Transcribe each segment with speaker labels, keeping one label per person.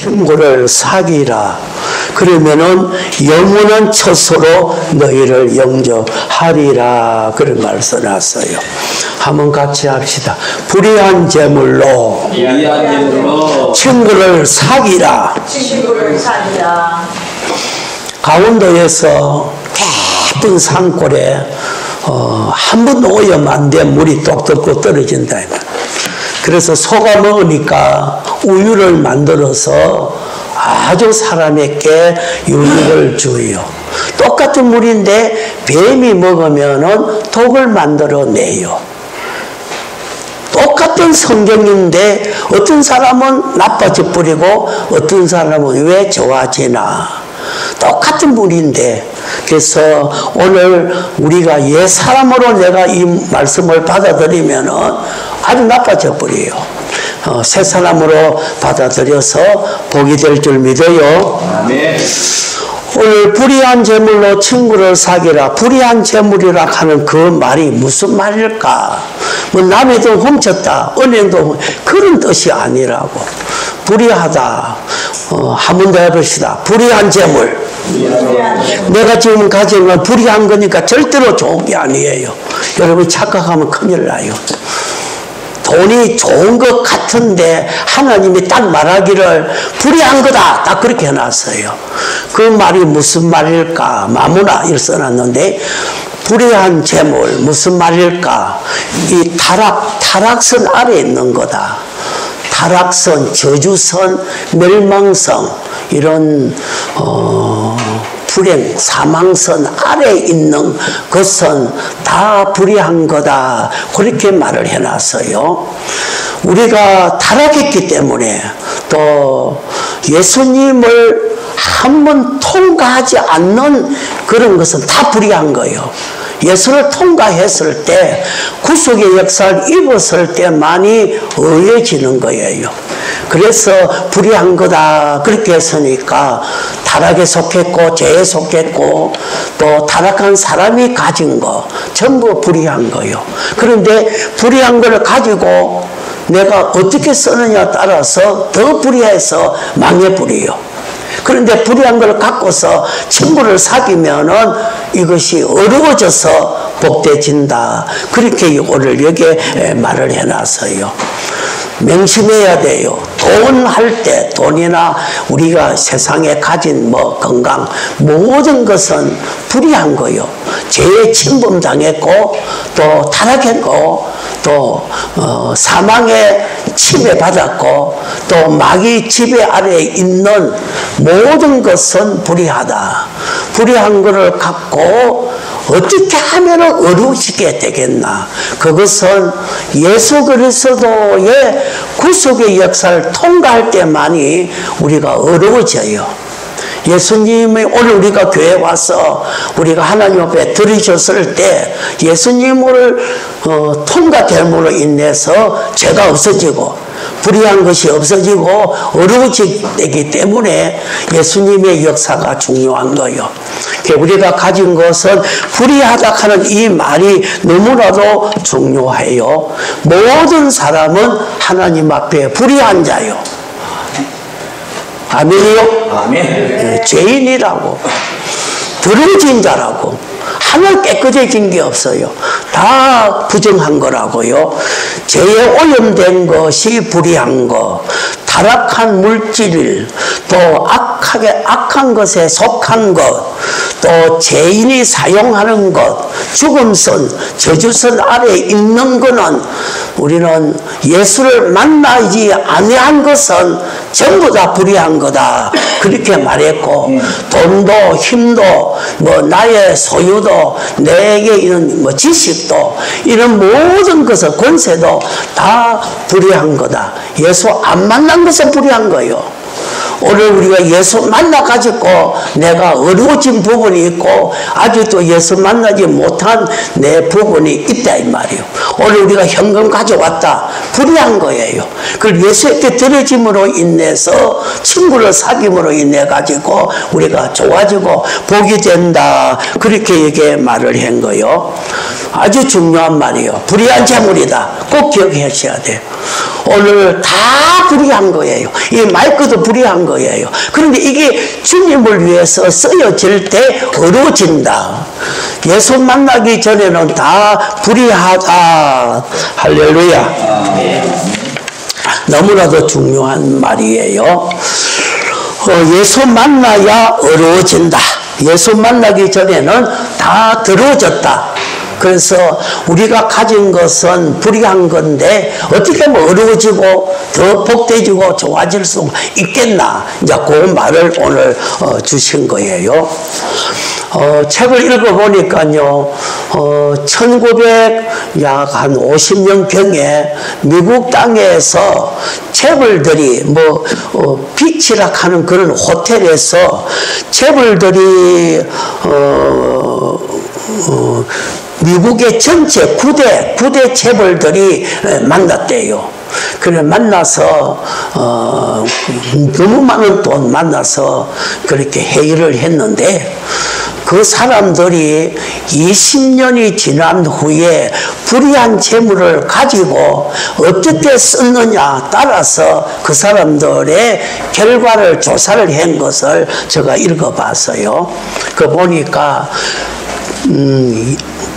Speaker 1: 친구를 사귀라. 그러면은 영원한 처소로 너희를 영접하리라. 그런 말을 써놨어요. 한번 같이 합시다. 불의한 제물로 친구를 사귀라. 강원도에서 깊은 산골에 한 번 오염 안 된 물이 똑 덮고 떨어진다. 그래서 속아 먹으니까 우유를 만들어서 아주 사람에게 유익을 줘요. 똑같은 물인데 뱀이 먹으면은 독을 만들어내요. 똑같은 성경인데 어떤 사람은 나빠져 버리고 어떤 사람은 왜 좋아지나. 똑같은 물인데. 그래서 오늘 우리가 옛 사람으로 내가 이 말씀을 받아들이면은 아주 나빠져 버려요. 새 사람으로 받아들여서 복이 될 줄 믿어요. 아멘. 오늘 불의한 제물로 친구를 사귀라. 불의한 제물이라 하는 그 말이 무슨 말일까? 뭐 남의 돈 훔쳤다, 은행도 그런 뜻이 아니라고. 불의하다. 한 번 더 해봅시다. 불의한 제물. 내가 지금 가진 건 불의한 거니까 절대로 좋은 게 아니에요. 여러분 착각하면 큰일 나요. 돈이 좋은 것 같은데 하나님이 딱 말하기를 불의한 거다, 딱 그렇게 해놨어요. 그 말이 무슨 말일까? 마무나 이렇게 써놨는데 불의한 재물 무슨 말일까? 이 타락선 아래에 있는 거다. 타락선, 저주선, 멸망선 이런 불행, 사망선 아래에 있는 것은 다 불의한 거다. 그렇게 말을 해놨어요. 우리가 타락했기 때문에 또 예수님을 한번 통과하지 않는 그런 것은 다 불의한 거예요. 예수를 통과했을 때 구속의 역사를 입었을 때만이 의해지는 거예요. 그래서 불의한 거다 그렇게 했으니까 타락에 속했고 죄에 속했고 또 타락한 사람이 가진 거 전부 불의한 거예요. 그런데 불의한 걸 가지고 내가 어떻게 쓰느냐에 따라서 더 불의해서 망해버려요. 그런데 불의한 걸 갖고서 친구를 사귀면은 이것이 어려워져서 복되진다. 그렇게 오늘 여기에 말을 해놨어요. 명심해야 돼요. 돈 할 때, 돈이나 우리가 세상에 가진 뭐 건강, 모든 것은 불의한 거요. 죄에 침범당했고, 또 타락했고, 또 사망에 침해받았고, 또 마귀 지배 아래에 있는 모든 것은 불의하다. 불의한 것을 갖고 어떻게 하면 어려우시게 되겠나. 그것은 예수 그리스도의 구속의 역사를 통과할 때만이 우리가 어려워져요. 예수님이 오늘 우리가 교회에 와서 우리가 하나님 앞에 들으셨을 때 예수님을 통과됨으로 인해서 죄가 없어지고 불의한 것이 없어지고 어려워지기 때문에 예수님의 역사가 중요한 거예요. 우리가 가진 것은 불의하다 하는 이 말이 너무나도 중요해요. 모든 사람은 하나님 앞에 불의한 자요. 아멘이요? 아멘. 죄인이라고, 더러워진 자라고, 하나 깨끗해진 게 없어요. 다 부정한 거라고요. 죄에 오염된 것이 불의한 것, 타락한 물질, 또 악한 것에 속한 것, 또 죄인이 사용하는 것, 죽음선, 저주선 아래에 있는 것은 우리는 예수를 만나지 아니한 것은 전부 다 불의한 거다. 그렇게 말했고, 돈도 힘도 뭐 나의 소유도 내게 있는 뭐 지식도 이런 모든 것은 권세도 다 불의한 거다. 예수 안 만난 것은 불의한 거예요. 오늘 우리가 예수 만나가지고 내가 어려워진 부분이 있고 아직도 예수 만나지 못한 내 부분이 있다 이 말이에요. 오늘 우리가 현금 가져왔다. 불의한 거예요. 그걸 예수에게 들어짐으로 인해서 친구를 사귐으로 인해 가지고 우리가 좋아지고 복이 된다. 그렇게 이게 말을 한 거예요. 아주 중요한 말이에요. 불의한 재물이다. 꼭 기억하셔야 돼요. 오늘 다 불의한 거예요. 이 마이크도 불의한 거예요. 거예요. 그런데 이게 주님을 위해서 쓰여질 때 어려워진다. 예수 만나기 전에는 다 불의하다. 할렐루야. 너무나도 중요한 말이에요. 예수 만나야 어려워진다. 예수 만나기 전에는 다 더러워졌다. 그래서 우리가 가진 것은 불의한 건데 어떻게 하면 어려워지고 더 복되지고 좋아질 수 있겠나. 이제 그 말을 오늘 주신 거예요. 책을 읽어보니까요, 1900, 약 한 50년경에 미국 땅에서 재벌들이 비치락 하는 그런 호텔에서 재벌들이, 미국의 전체 9대 재벌들이 만났대요. 그래 만나서 너무 많은 돈 만나서 그렇게 회의를 했는데 그 사람들이 20년이 지난 후에 불의한 재물을 가지고 어떻게 썼느냐 따라서 그 사람들의 결과를 조사를 한 것을 제가 읽어봤어요. 그 보니까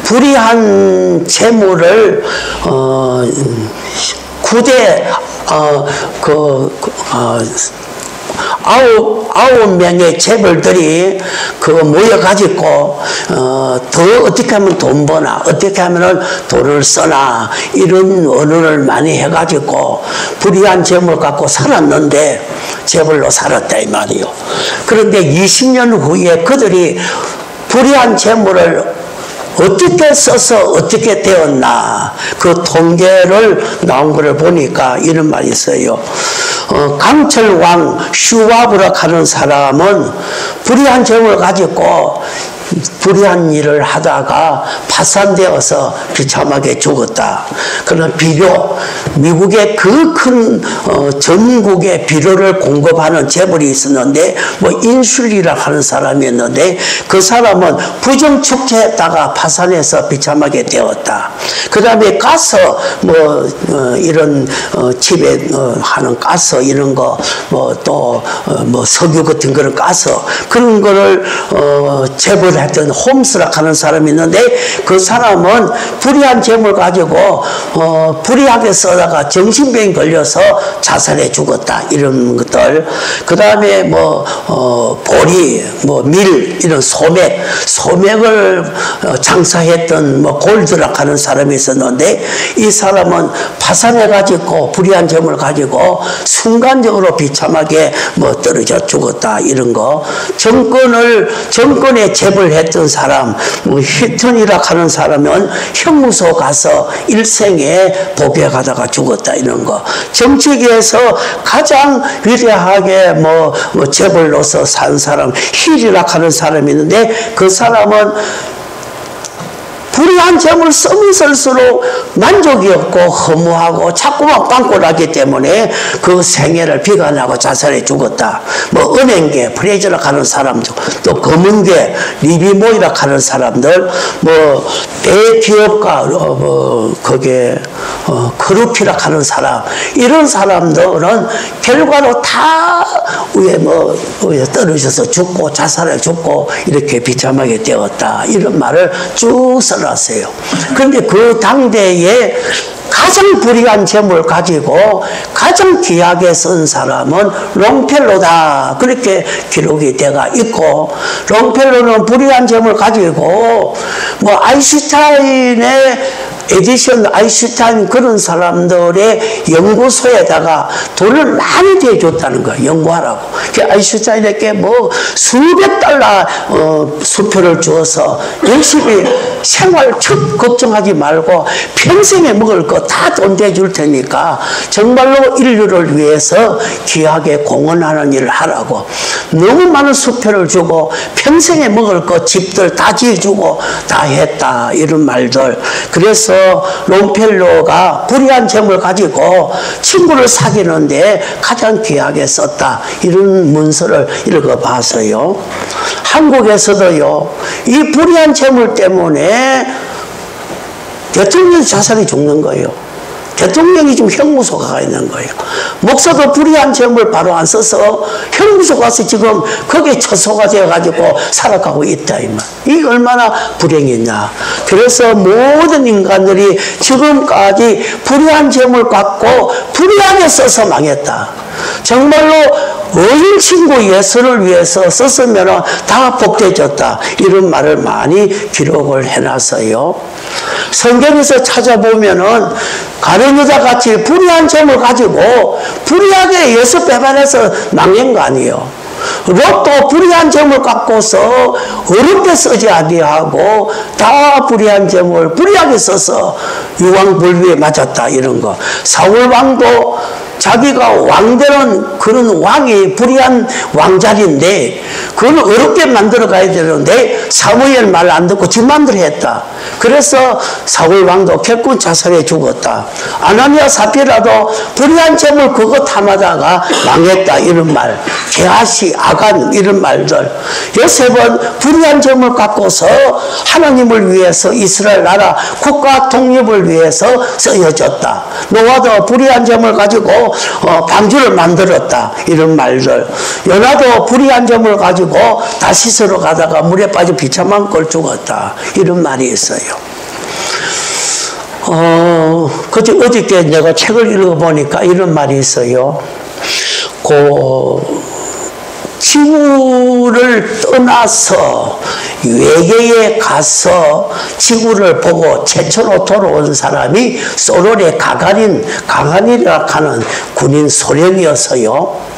Speaker 1: 불의한 재물을 9대 아홉 명의 재벌들이 모여가지고 더 어떻게 하면 돈 버나 어떻게 하면 돈을 써나 이런 언어를 많이 해가지고 불의한 재물 갖고 살았는데 재벌로 살았다 이 말이요. 그런데 20년 후에 그들이 불의한 재물을 어떻게 써서 어떻게 되었나 그 통계를 나온 것을 보니까 이런 말이 있어요. 강철왕 슈와브라 하는 사람은 불의한 재물을 가지고 불의한 일을 하다가 파산되어서 비참하게 죽었다. 그런 비료, 미국의 그 큰 전국에 비료를 공급하는 재벌이 있었는데 인슐리라 하는 사람이었는데 그 사람은 부정축제했다가 파산해서 비참하게 되었다. 그 다음에 가스 이런 집에 하는 가스 이런 거 또 석유 같은 그런 가스 그런 거를 재벌했던 홈스라 하는 사람이 있는데 그 사람은 불의한 재물 가지고 불의하게 써다가 정신병이 걸려서 자살해 죽었다. 이런 것들. 그 다음에 보리, 밀 이런 소맥을 장사했던 골드라 하는 사람이 있었는데 이 사람은 파산해 가지고 불의한 재물을 가지고 순간적으로 비참하게 떨어져 죽었다. 이런 거. 정권에 재벌했던 사람, 히튼이라 하는 사람은 형무소 가서 일생에 복역하다가 죽었다. 이런 거. 정치계에서 가장 위대하게 재벌로서 산 사람, 힐이라 하는 사람이 있는데 그 사람은 불의한 재물 쓰면 쓸수록 만족이 없고 허무하고 자꾸만 빵꾸나기 때문에 그 생애를 비관하고 자살해 죽었다. 은행계 프레즈라 하는 사람들, 또 검은계 리비모이라 하는 사람들, 대기업가 거기에 크루피라 하는 사람, 이런 사람들은 결과로 다 위에 떨어져서 죽고 자살해 죽고 이렇게 비참하게 되었다. 이런 말을 쭉 써놨어요. 그런데 그 당대에 가장 불의한 재물을 가지고 가장 귀하게 쓴 사람은 롱펠로다. 그렇게 기록이 되어 있고, 롱펠로는 불의한 재물을 가지고 아인슈타인의 에디션 아인슈타인 그런 사람들의 연구소에다가 돈을 많이 대줬다는 거예요. 연구하라고. 아인슈타인에게 수백 달러 수표를 주어서 열심히 생활 걱정하지 말고 평생에 먹을 거 다 돈 대줄 테니까 정말로 인류를 위해서 귀하게 공헌하는 일을 하라고. 너무 많은 수표를 주고 평생에 먹을 거 집들 다 지어주고 다 했다. 이런 말들. 그래서 롱펠로가 불의한 재물을 가지고 친구를 사귀는데 가장 귀하게 썼다. 이런 문서를 읽어봐서요. 한국에서도요, 이 불의한 재물 때문에 대통령이 자살이 죽는 거예요. 대통령이 지금 형무소가 가 있는 거예요. 목사도 불의한 점을 바로 안 써서 형무소 가서 지금 거기에 처소가 되어가지고 살아가고 있다. 이게 얼마나 불행이냐. 그래서 모든 인간들이 지금까지 불의한 점을 갖고 불의하게 써서 망했다. 정말로 어린 친구 예수를 위해서 썼으면 다 복되어졌다. 이런 말을 많이 기록을 해놨어요. 성경에서 찾아보면은 가룟 여자 같이 불의한 점을 가지고 불의하게 예수 배반해서 망한 거 아니에요. 롯도 불의한 점을 갖고서 어렵게 쓰지 아니하고 다 불의한 점을 불의하게 써서 유황불비에 맞았다. 이런 거. 사울 왕도 자기가 왕되는 그런 왕이 불의한 왕자리인데 그걸 어렵게 만들어 가야 되는데 사무엘 말 안 듣고 지 맘대로 했다. 그래서 사울 왕도 결국 자살해 죽었다. 아나니아 사피라도 불의한 점을 그거 탐하다가 망했다. 이런 말. 게하시, 아간 이런 말들. 요셉은 불의한 점을 갖고서 하나님을 위해서 이스라엘 나라 국가 독립을 위해서 쓰여졌다. 노아도 불의한 점을 가지고 방주를 만들었다. 이런 말들. 요나도 불의한 점을 가지고 다시스로 가다가 물에 빠져 비참한 걸 죽었다. 이런 말이 있어요. 어저께 내가 책을 읽어보니까 이런 말이 있어요. 지구를 떠나서 외계에 가서 지구를 보고 최초로 돌아온 사람이 소련의 가가린이라 하는 군인 소련이었어요.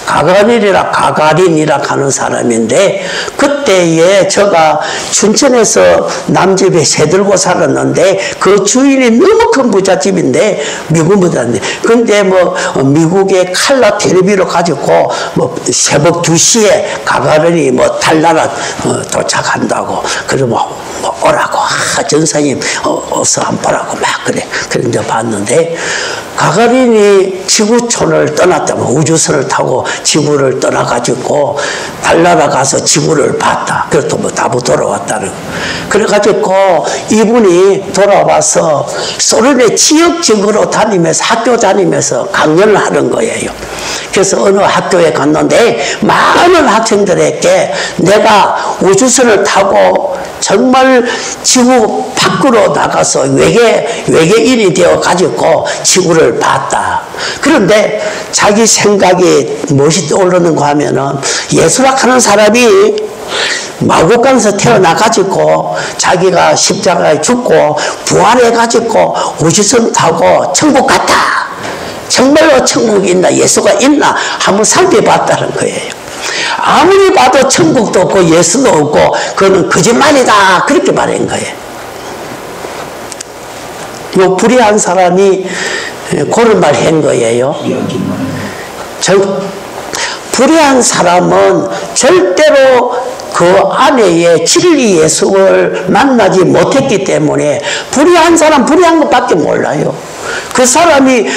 Speaker 1: 가가린이라 하는 사람인데 그때에 제가 춘천에서 남집에 새 들고 살았는데 그 주인이 너무 큰 부잣집인데 미국 부잣집. 근데 미국의 칼라 텔레비를 가지고 새벽 2시에 가가린이 달나라 도착한다고 그러면 오라고 전사님 어서 한번 보라고 막 그래. 그런데 봤는데 가가린이 지구촌을 떠났다고 우주선을 타고 지구를 떠나가지고 달나라 가서 지구를 봤다. 그래서 다부 돌아왔다는. 그래가지고 이분이 돌아와서 소련의 지역적으로 다니면서 학교 다니면서 강연을 하는 거예요. 그래서 어느 학교에 갔는데 많은 학생들에게 내가 우주선을 타고 정말 지구 밖으로 나가서 외계인이 되어가지고 지구를 봤다. 그런데 자기 생각이 무엇이 떠오르는가 하면은 예수라 하는 사람이 마구간에서 태어나가지고 자기가 십자가에 죽고 부활해가지고 우주선 타고 천국 갔다. 정말로 천국이 있나 예수가 있나 한번 살펴봤다는 거예요. 아무리 봐도 천국도 없고 예수도 없고 그거는 거짓말이다 그렇게 말한 거예요. 요 불의한 사람이 그런 말 한 거예요. 불의한 사람은 절대로 그 안에 진리 예수를 만나지 못했기 때문에 불의한 사람 불의한 것밖에 몰라요. 그 사람이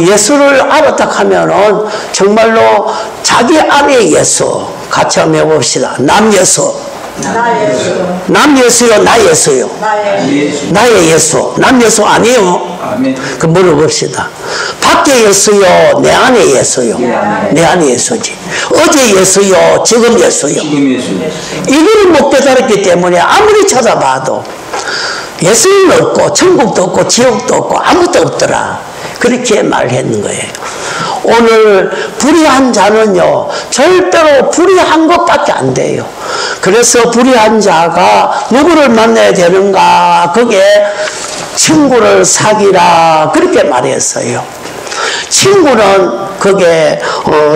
Speaker 1: 예수를 알았다 하면은 정말로 자기 안에 예수 같이 한번 해봅시다. 남예수. 남예수요, 나예수요. 나의 예수. 남예수 아니에요. 그 물어봅시다. 밖에 예수요, 내 안에 예수요. 내 안에 예수지. 어제 예수요, 지금 예수요. 이걸 못 깨달았기 때문에 아무리 찾아봐도 예수는 없고 천국도 없고 지옥도 없고 아무것도 없더라. 그렇게 말했는 거예요. 오늘 불의한 자는요 절대로 불의한 것밖에 안 돼요. 그래서 불의한 자가 누구를 만나야 되는가? 그게 친구를 사귀라 그렇게 말했어요. 친구는 그게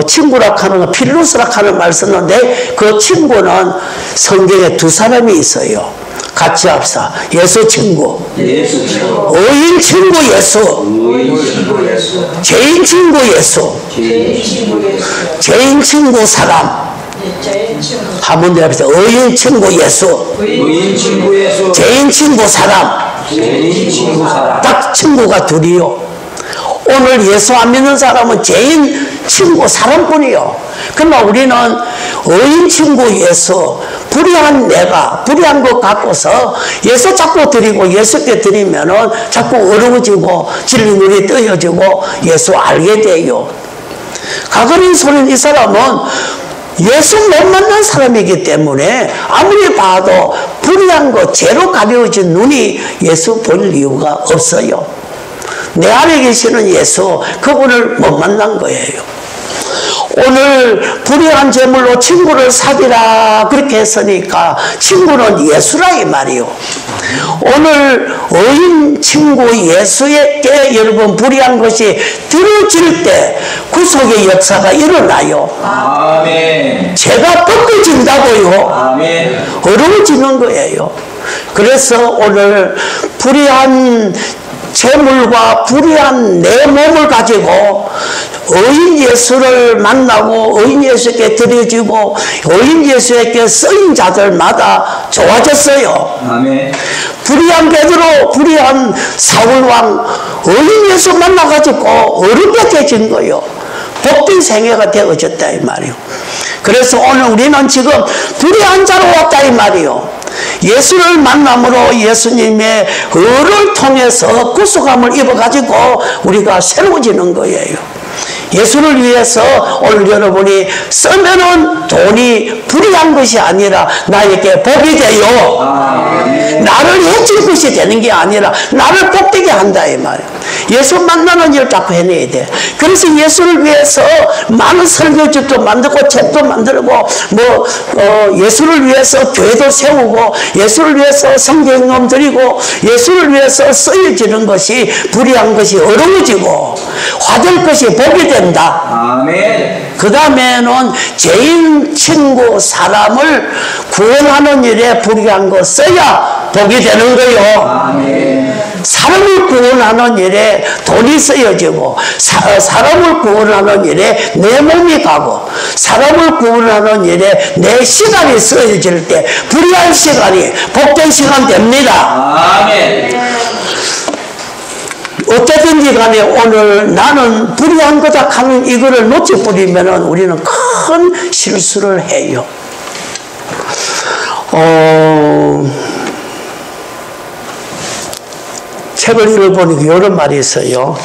Speaker 1: 친구라 하는 거 필로스라 하는 말 썼는데 그 친구는 성경에 두 사람이 있어요. 같이 합시다. 예수 친구. 어인 친구 예수. 죄인 친구 예수. 죄인 친구 사람. 한번 더 합시다. 어인 친구 예수. 죄인 친구 사람. 딱 친구가 둘이요. 오늘 예수 안 믿는 사람은 죄인 친구 사람뿐이요. 그러나 우리는 어인 친구 예수, 불의한 내가 불의한 것 갖고서 예수 자꾸 드리고 예수께 드리면은 자꾸 어려워지고 진리 눈이 뜨여지고 예수 알게 돼요. 가그린 소리는 이 사람은 예수 못 만난 사람이기 때문에 아무리 봐도 불의한 것, 죄로 가려워진 눈이 예수 볼 이유가 없어요. 내 안에 계시는 예수, 그분을 못 만난 거예요. 오늘 불의한 재물로 친구를 사귀라 그렇게 했으니까 친구는 예수라 이 말이요. 오늘 의인 친구 예수에게 여러분 불의한 것이 드러질 때 구속의 역사가 일어나요.
Speaker 2: 아멘.
Speaker 1: 죄가 벗겨진다고요.
Speaker 2: 아멘.
Speaker 1: 어려워지는 거예요. 그래서 오늘 불의한 재물과 불의한 내 몸을 가지고 의인 예수를 만나고 의인 예수에게 드려지고 의인 예수에게 쓰인 자들마다 좋아졌어요.
Speaker 2: 아멘.
Speaker 1: 불의한 베드로, 불의한 사울왕 의인 예수 만나가지고 어렵게 되진 거예요. 복된 생애가 되어졌다 이 말이요. 그래서 오늘 우리는 지금 불의한 자로 왔다 이 말이요. 예수를 만남으로 예수님의 의를 통해서 구속함을 입어가지고 우리가 새로워지는 거예요. 예수를 위해서 오늘 여러분이 쓰면은 돈이 불의한 것이 아니라 나에게 복이 돼요. 나를 해칠 것이 되는 게 아니라 나를 복되게 한다 이 말이에요. 예수 만나는 일 자꾸 해내야 돼. 그래서 예수를 위해서 많은 설교집도 만들고 책도 만들고 예수를 위해서 교회도 세우고 예수를 위해서 성경험 드리고 예수를 위해서 쓰여지는 것이 불의한 것이 어려워지고 화될 것이 복이 된다.
Speaker 2: 아멘.
Speaker 1: 그 다음에는 죄인 친구 사람을 구원하는 일에 불의한 거 써야 복이 되는 거예요.
Speaker 2: 아멘.
Speaker 1: 사람을 구원하는 일에 돈이 쓰여지고 사람을 구원하는 일에 내 몸이 가고 사람을 구원하는 일에 내 시간이 쓰여질 때 불의한 시간이 복된 시간 됩니다.
Speaker 2: 아멘.
Speaker 1: 어쨌든지 간에 오늘 나는 불의한 거다 하는 이거를 놓쳐버리면 우리는 큰 실수를 해요. 책을 읽어보니까 이런 말이 있어요.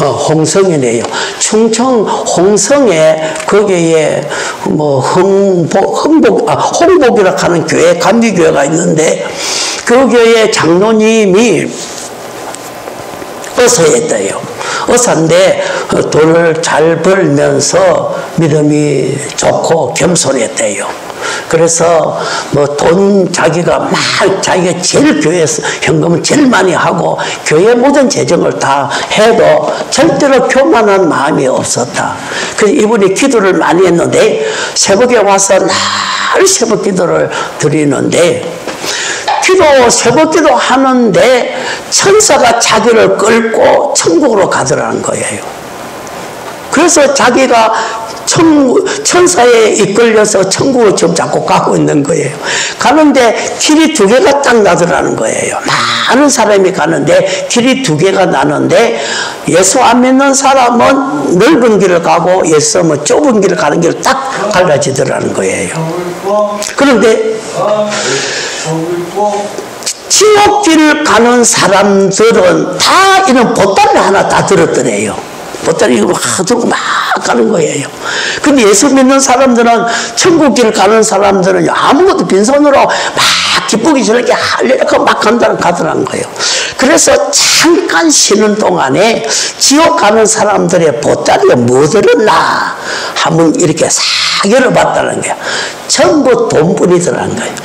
Speaker 1: 홍성이네요. 충청 홍성에 거기에 홍복이라 하는 교회, 감리교회가 있는데 그 교회 장로님이 의사였대요. 의사인데 돈을 잘 벌면서 믿음이 좋고 겸손했대요. 그래서 돈 자기가 제일 교회에서 현금을 제일 많이 하고 교회 모든 재정을 다 해도 절대로 교만한 마음이 없었다. 그래서 이분이 기도를 많이 했는데 새벽에 와서 날 새벽 기도를 드리는데 새벽 기도 하는데 천사가 자기를 끌고 천국으로 가더라는 거예요. 그래서 자기가 천사에 이끌려서 천국을 지금 자꾸 가고 있는 거예요. 가는데 길이 두 개가 딱 나더라는 거예요. 많은 사람이 가는데 길이 두 개가 나는데 예수 안 믿는 사람은 넓은 길을 가고 예수는 좁은 길을 가는 길을 딱 갈라지더라는 거예요. 그런데 지옥길을 가는 사람들은 다 이런 보따리 하나 다 들었더래요. 보따리 이거 막 들고 막 가는 거예요. 근데 예수 믿는 사람들은 천국길 가는 사람들은 아무것도 빈손으로 막 기쁘게 저렇게 하려고 막 가더라는 거예요. 그래서 잠깐 쉬는 동안에 지옥 가는 사람들의 보따리에 뭐 들었나 한번 이렇게 싹 열어봤다는 거예요. 전부 돈뿐이더라는 거예요.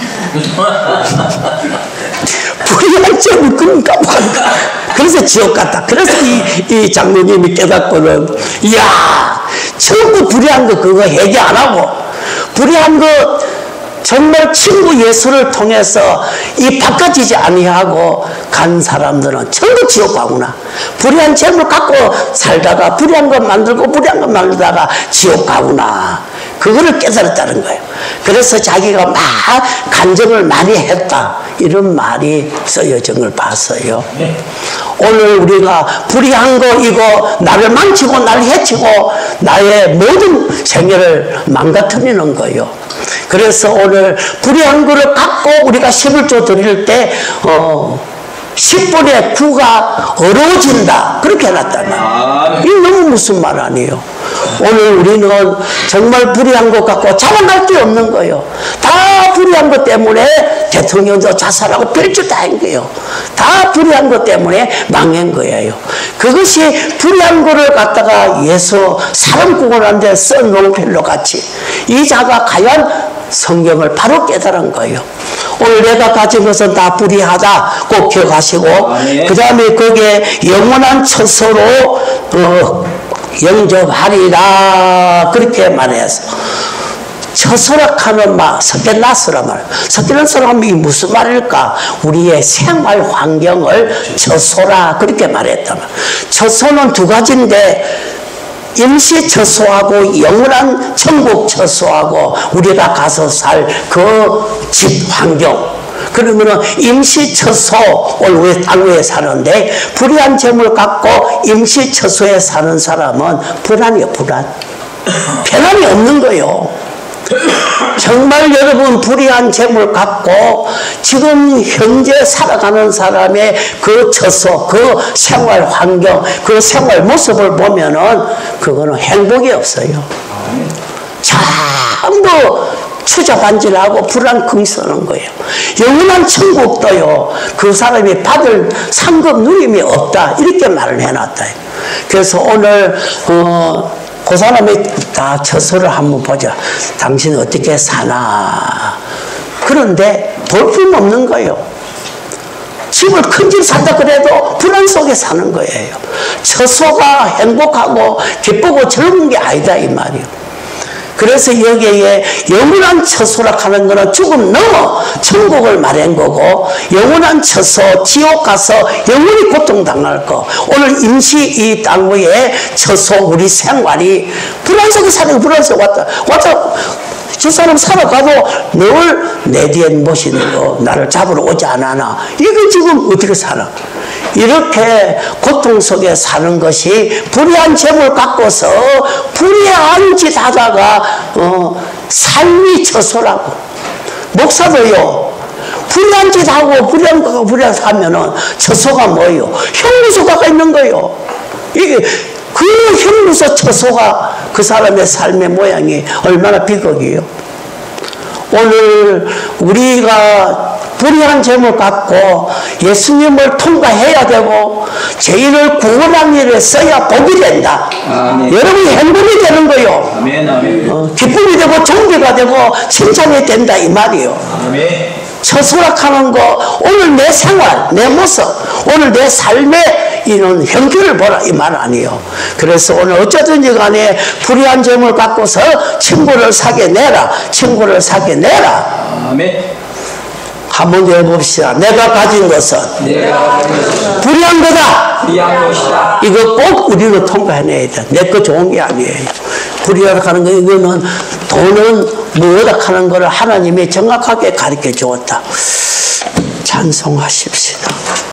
Speaker 1: 불의한 점을 그런 까먹었다. 그래서 지옥 갔다. 그래서 이 장로님이 깨닫고는 이야 전부 불의한 거 그거 해결 안 하고 불의한 거 정말 친구 예수를 통해서 이 바꿔지지 아니하고 간 사람들은 전부 지옥 가구나. 불의한 재물 갖고 살다가 불의한 것 만들고 불의한 것 만들다가 지옥 가구나. 그거를 깨달았다는 거예요. 그래서 자기가 막 간증을 많이 했다. 이런 말이 쓰여진 걸 봤어요. 오늘 우리가 불의한 거 이거 나를 망치고 나를 해치고 나의 모든 생애를 망가뜨리는 거예요. 그래서 오늘 불의한 거를 갖고 우리가 11조 드릴 때 10분의 9가 어려워진다. 그렇게 해놨단 말이에요. 이게 너무 무슨 말 아니에요. 오늘 우리는 정말 불의한 것 갖고 자랑할 게 없는 거예요. 다 불의한 것 때문에 대통령도 자살하고 별짓 다 한 거예요. 다 불의한 것 때문에 망한 거예요. 그것이 불의한 거를 갖다가 예수 사람 구원하는 데 써놓은 필로 같이 이 자가 과연 성경을 바로 깨달은 거예요. 오늘 내가 가진 것은 다 불의하다 꼭 기억하시고 그 다음에 거기에 영원한 처소로 영접하리라 그렇게 말해서 처소락하는 말 석견나스라 말 석견나스라면 무슨 말일까? 우리의 생활 환경을 처소라 그렇게 말했단 말. 처소는 두 가지인데 임시 처소하고 영원한 천국 처소하고 우리가 가서 살 그 집 환경. 그러면은 임시 처소 오늘 땅 위에 사는데 불의한 재물 갖고 임시 처소에 사는 사람은 불안이에요. 불안. 편안이 없는 거예요. 정말 여러분 불의한 재물 갖고 지금 현재 살아가는 사람의 그 처소, 그 생활 환경, 그 생활 모습을 보면은 그거는 행복이 없어요. 전부 추잡한질하고 불안긍쓰는 거예요. 영원한 천국도요. 그 사람이 받을 상급 누림이 없다. 이렇게 말을 해놨다. 그래서 오늘 그 사람이 다 처소를 한번 보자. 당신 어떻게 사나. 그런데 볼품 없는 거예요. 집을 큰 집 산다 그래도 불안 속에 사는 거예요. 처소가 행복하고 기쁘고 즐거운 게 아니다 이 말이에요. 그래서 여기에 영원한 처소라 하는 거는 죽음 넘어 천국을 말한 거고 영원한 처소 지옥 가서 영원히 고통당할 거. 오늘 임시 이 땅 위에 처소 우리 생활이 불안 속에 사는 거. 불안 속에 왔다 저 사람 살아가도 늘 내 뒤엔 모시는 나를 잡으러 오지 않았나. 이거 지금 어떻게 살아. 이렇게 고통 속에 사는 것이 불의한 재물 갖고서 불의한 짓 하다가 삶이 처소라고. 목사도요 불의한 짓 하고 불의한 거가 불의한 하면은 처소가 뭐예요? 형무소가 있는 거예요. 이게 그 형무소 처소가 그 사람의 삶의 모양이 얼마나 비극이에요. 오늘 우리가 불의한 재물 갖고 예수님을 통과해야 되고 죄인을 구원한 일에 써야 복이 된다. 여러분이 행복이 되는 거요. 기쁨이 되고 존귀가 되고 칭찬이 된다 이 말이요. 처소락하는 거 오늘 내 생활 내 모습 오늘 내 삶의 이런 형편을 보라 이 말 아니에요. 그래서 오늘 어쩌든지 간에 불의한 재물 갖고서 친구를 사게 내라. 친구를 사게 내라. 한번 더 해봅시다. 내가 가진 것은 불의한 거다. 이거 꼭 우리는 통과해내야 돼. 내 거 좋은 게 아니에요. 불의하다 하는 거 이거는 돈은 무엇다 하는 거를 하나님이 정확하게 가르쳐 주었다. 찬송하십시다.